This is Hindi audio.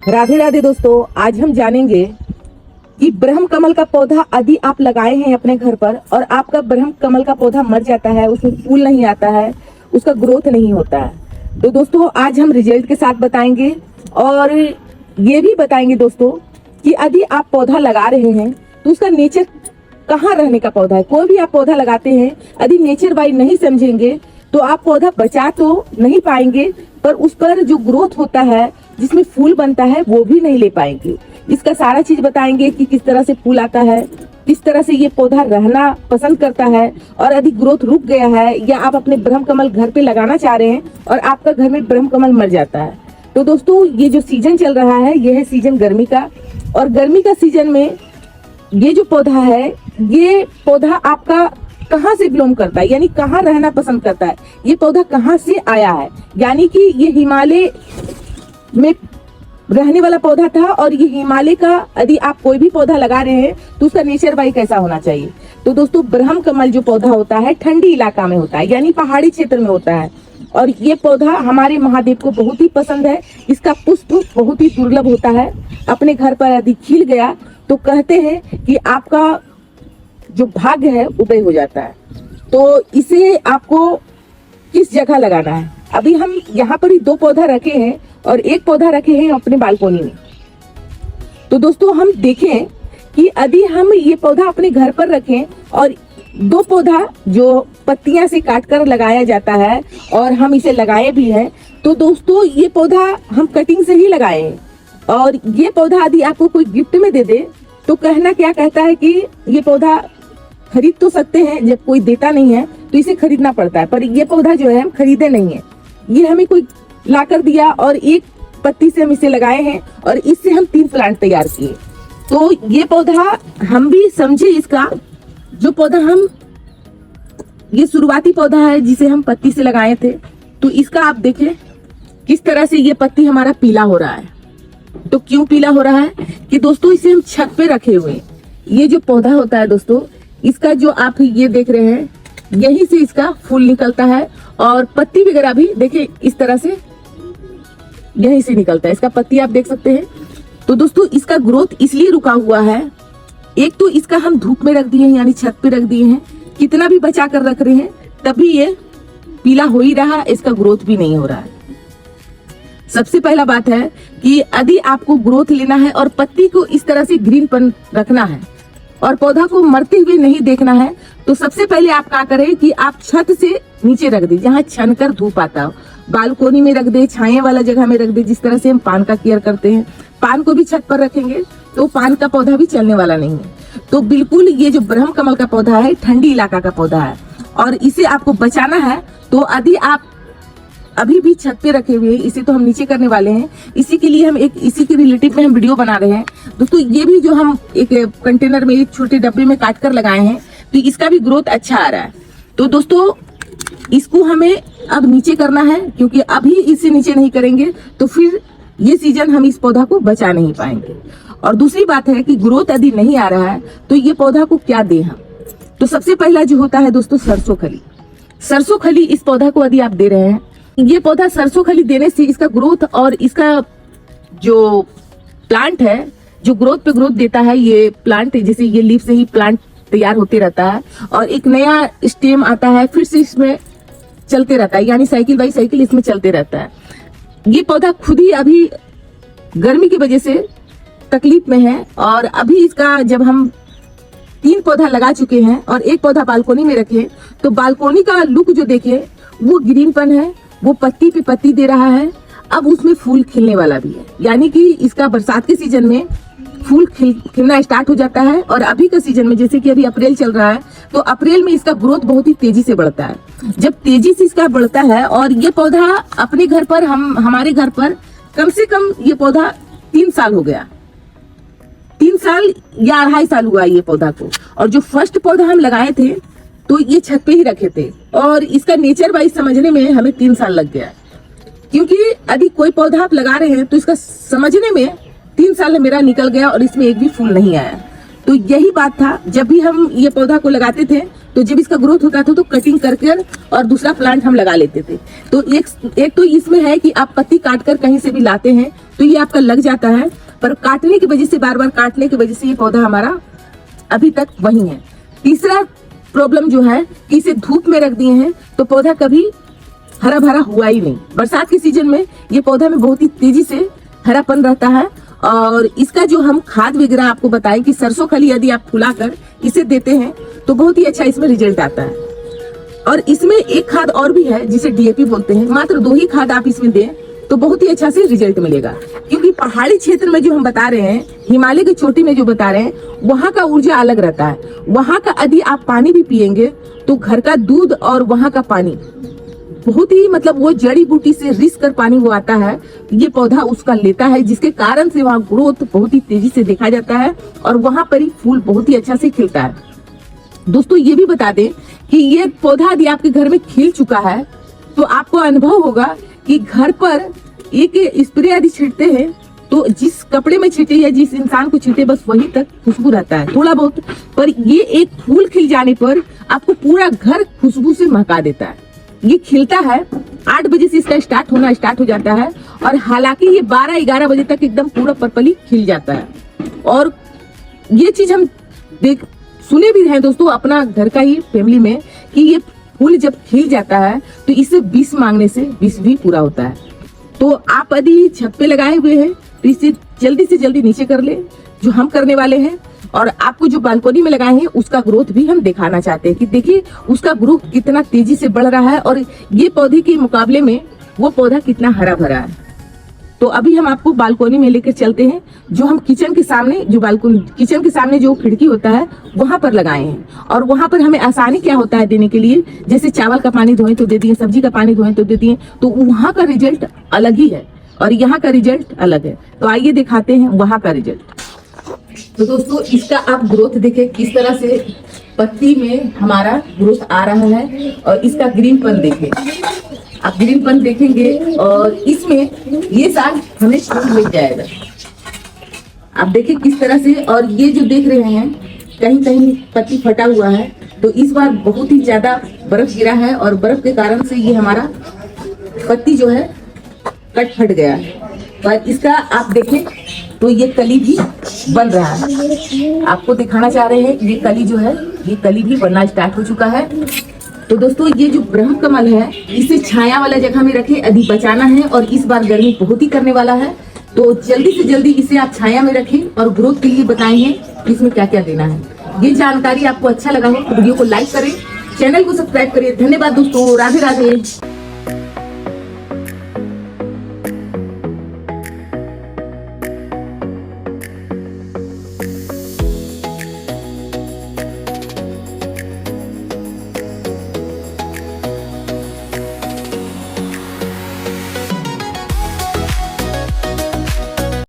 राधे राधे दोस्तों, आज हम जानेंगे कि ब्रह्म कमल का पौधा यदि आप लगाए हैं अपने घर पर और आपका ब्रह्म कमल का पौधा मर जाता है, उसमें फूल नहीं आता है, उसका ग्रोथ नहीं होता है, तो दोस्तों आज हम रिजल्ट के साथ बताएंगे। और ये भी बताएंगे दोस्तों कि यदि आप पौधा लगा रहे हैं तो उसका नेचर कहाँ रहने का पौधा है। कोई भी आप पौधा लगाते हैं, यदि नेचर वाइज नहीं समझेंगे तो आप पौधा बचा तो नहीं पाएंगे, पर उस पर जो ग्रोथ होता है, जिसमें फूल बनता है, वो भी नहीं ले पाएंगे। इसका सारा चीज बताएंगे कि किस तरह से फूल आता है, किस तरह से ये पौधा रहना पसंद करता है, और यदि ग्रोथ रुक गया है या आप अपने ब्रह्म कमल घर पे लगाना चाह रहे हैं और आपका घर में ब्रह्म कमल मर जाता है। तो दोस्तों ये जो सीजन चल रहा है, ये है सीजन गर्मी का, और गर्मी का सीजन में ये जो पौधा है, ये पौधा आपका कहाँ से बिलोंग करता है, यानी कहाँ रहना पसंद करता है, ये पौधा कहाँ से आया है। यानी कि ये हिमालय में रहने वाला पौधा था, और ये हिमालय का यदि आप कोई भी पौधा लगा रहे हैं तो उसका नेचर वाइज कैसा होना चाहिए। तो दोस्तों ब्रह्म कमल जो पौधा होता है ठंडी इलाका में होता है, यानी पहाड़ी क्षेत्र में होता है, और ये पौधा हमारे महादेव को बहुत ही पसंद है। इसका पुष्प बहुत ही दुर्लभ होता है। अपने घर पर यदि खिल गया तो कहते हैं कि आपका जो भाग्य है उदय हो जाता है। तो इसे आपको किस जगह लगाना है, अभी हम यहाँ पर ही 2 पौधा रखे हैं और 1 पौधा रखे हैं अपने बालकोनी में। तो दोस्तों हम देखें कि यदि हम ये पौधा अपने घर पर रखें और 2 पौधा जो पत्तियां से काटकर लगाया जाता है और हम इसे लगाए भी हैं, तो दोस्तों ये पौधा हम कटिंग से ही लगाए हैं। और ये पौधा यदि आपको कोई गिफ्ट में दे दे तो कहना क्या कहता है कि ये पौधा खरीद तो सकते हैं, जब कोई देता नहीं है तो इसे खरीदना पड़ता है, पर ये पौधा जो है हम खरीदे नहीं है, ये हमें कोई लाकर दिया और 1 पत्ती से हम इसे लगाए हैं और इससे हम 3 प्लांट तैयार किए। तो ये पौधा हम भी समझे, इसका जो पौधा हम, ये शुरुआती पौधा है जिसे हम पत्ती से लगाए थे, तो इसका आप देखें किस तरह से ये पत्ती हमारा पीला हो रहा है। तो क्यों पीला हो रहा है कि दोस्तों इसे हम छत पे रखे हुए हैं। ये जो पौधा होता है दोस्तों, इसका जो आप ये देख रहे हैं, यहीं से इसका फूल निकलता है, और पत्ती वगैरह भी देखिए इस तरह से यहीं से निकलता है। इसका पत्ती आप देख सकते हैं। तो दोस्तों इसका ग्रोथ इसलिए रुका हुआ है, एक तो इसका हम धूप में रख दिए हैं, यानी छत पे रख दिए हैं, कितना भी बचा कर रख रहे हैं तभी ये पीला हो ही रहा है, इसका ग्रोथ भी नहीं हो रहा है। सबसे पहला बात है कि यदि आपको ग्रोथ लेना है और पत्ती को इस तरह से ग्रीनपन रखना है और पौधा को मरते हुए नहीं देखना है, तो सबसे पहले आप क्या करें कि आप छत से नीचे रख दे, जहाँ छन कर धूप आता हो। बालकोनी में रख दे, छाये वाला जगह में रख दे, जिस तरह से हम पान का केयर करते हैं। पान को भी छत पर रखेंगे तो पान का पौधा भी चलने वाला नहीं है। तो बिल्कुल ये जो ब्रह्म कमल का पौधा है ठंडी इलाका का पौधा है, और इसे आपको बचाना है। तो यदि आप अभी भी छत पे रखे हुए, इसे तो हम नीचे करने वाले हैं, इसी के लिए हम इसी के रिलेटिव में हम वीडियो बना रहे हैं दोस्तों। ये भी जो हम एक कंटेनर में, एक छोटे डब्बे में काट कर लगाए हैं, तो इसका भी ग्रोथ अच्छा आ रहा है। तो दोस्तों इसको हमें अब नीचे करना है, क्योंकि अभी इसे नीचे नहीं करेंगे तो फिर ये सीजन हम इस पौधा को बचा नहीं पाएंगे। और दूसरी बात है कि ग्रोथ यदि नहीं आ रहा है तो ये पौधा को क्या दें हम। तो सबसे पहला जो होता है दोस्तों सरसों खली। सरसों खली इस पौधा को यदि आप दे रहे हैं, ये पौधा सरसों खली देने से इसका ग्रोथ और इसका जो प्लांट है, जो ग्रोथ पे ग्रोथ देता है, ये प्लांट जैसे ये लीफ से ही प्लांट तैयार होते रहता है और एक नया स्टेम आता है, फिर से इसमें चलते रहता है, यानी साइकिल बाई साइकिल इसमें चलते रहता है। ये पौधा खुद ही अभी गर्मी की वजह से तकलीफ में है, और अभी इसका जब हम 3 पौधा लगा चुके हैं और 1 पौधा बालकोनी में रखे, तो बालकोनी का लुक जो देखे वो ग्रीनपन है, वो पत्ती पे पत्ती दे रहा है। अब उसमें फूल खिलने वाला भी है, यानी कि इसका बरसात के सीजन में फूल खिलना स्टार्ट हो जाता है। और अभी का सीजन में, जैसे कि अभी अप्रैल चल रहा है, तो अप्रैल में इसका ग्रोथ बहुत ही तेजी से बढ़ता है। जब तेजी से इसका बढ़ता है, और ये पौधा अपने घर पर, हमारे घर पर कम से कम ये पौधा 3 साल हो गया, 3 साल या 2.5 साल हुआ ये पौधा को। और जो फर्स्ट पौधा हम लगाए थे तो ये छत पे ही रखे थे, और इसका नेचर वाइज समझने में हमें 3 साल लग गया, क्योंकि यदि कोई पौधा आप लगा रहे हैं तो इसका समझने में 3 साल मेरा निकल गया और इसमें एक भी फूल नहीं आया। तो यही बात था, जब भी हम ये पौधा को लगाते थे तो जब इसका ग्रोथ होता था तो कटिंग करके और दूसरा प्लांट हम लगा लेते थे। तो एक तो इसमें है कि आप पत्ती काट कर कहीं से भी लाते हैं तो ये आपका लग जाता है, पर काटने की वजह से, बार बार काटने की वजह से ये पौधा हमारा अभी तक वही है। तीसरा प्रॉब्लम जो है कि इसे धूप में रख दिए हैं तो पौधा कभी हरा भरा हुआ ही नहीं। बरसात के सीजन में ये पौधा में बहुत ही तेजी से हरापन रहता है। और इसका जो हम खाद वगैरह आपको बताएं कि सरसों खली यदि आप फुलाकर इसे देते हैं तो बहुत ही अच्छा इसमें रिजल्ट आता है। और इसमें एक खाद और भी है जिसे डीएपी बोलते हैं, मात्र 2 ही खाद आप इसमें दें तो बहुत ही अच्छा से रिजल्ट मिलेगा। क्योंकि पहाड़ी क्षेत्र में जो हम बता रहे हैं, हिमालय की चोटी में जो बता रहे हैं, वहां का ऊर्जा अलग रहता है। वहां का यदि आप पानी भी पिएंगे तो घर का दूध और वहां का पानी बहुत ही, मतलब वो जड़ी बूटी से रिस कर पानी वो आता है, ये पौधा उसका लेता है, जिसके कारण से वहाँ ग्रोथ बहुत ही तेजी से देखा जाता है और वहां पर ही फूल बहुत ही अच्छा से खिलता है। दोस्तों ये भी बता दें कि ये पौधा यदि आपके घर में खिल चुका है तो आपको अनुभव होगा कि घर पर एक स्प्रे यदि छिड़ते हैं तो जिस कपड़े में छींटे या जिस इंसान को छींटे बस वहीं तक खुशबू रहता है थोड़ा बहुत, पर ये एक फूल खिल जाने पर आपको पूरा घर खुशबू से महका देता है। ये खिलता है 8 बजे से इसका स्टार्ट हो जाता है और हालांकि ये 12-11 बजे तक एकदम पूरा पर्पली खिल जाता है। और ये चीज हम सुने भी हैं दोस्तों अपना घर का ही फैमिली में कि ये फूल जब खिल जाता है तो इसे विष मांगने से विष भी पूरा होता है। तो आप यदि छत पे लगाए हुए हैं तो इसे जल्दी से जल्दी नीचे कर ले, जो हम करने वाले हैं। और आपको जो बालकनी में लगाए हैं उसका ग्रोथ भी हम दिखाना चाहते हैं कि देखिए उसका ग्रोथ कितना तेजी से बढ़ रहा है और ये पौधे के मुकाबले में वो पौधा कितना हरा भरा है। तो अभी हम आपको बालकनी में लेकर चलते हैं, जो हम किचन के सामने जो खिड़की होता है वहां पर लगाए हैं। और वहां पर हमें आसानी क्या होता है देने के लिए, जैसे चावल का पानी धोएं तो दे दिए, सब्जी का पानी धोएं तो दे दिए, तो वहां का रिजल्ट अलग ही है और यहाँ का रिजल्ट अलग है। तो आइए दिखाते हैं वहां का रिजल्ट। तो दोस्तों इसका आप ग्रोथ देखें किस तरह से पत्ती में हमारा ग्रोथ आ रहा है और इसका ग्रीनपन देखें, आप ग्रीनपन देखेंगे और इसमें ये साल हमें फूल मिल जाएगा। आप देखें किस तरह से, और ये जो देख रहे हैं कहीं कहीं पत्ती फटा हुआ है, तो इस बार बहुत ही ज्यादा बर्फ गिरा है और बर्फ के कारण से ये हमारा पत्ती जो है फट गया है। पर इसका आप देखें तो ये कली भी बन रहा है, आपको दिखाना चाह रहे हैं। ये कली जो है ये कली भी बनना स्टार्ट हो चुका है। तो दोस्तों ये जो ब्रह्म कमल है इसे छाया वाला जगह में रखें, अभी बचाना है और इस बार गर्मी बहुत ही करने वाला है, तो जल्दी से जल्दी इसे आप छाया में रखें और ग्रोथ के लिए बताएंगे इसमें क्या क्या देना है। ये जानकारी आपको अच्छा लगा हो तो वीडियो को लाइक करें, चैनल को सब्सक्राइब करिए। धन्यवाद दोस्तों, राधे राधे।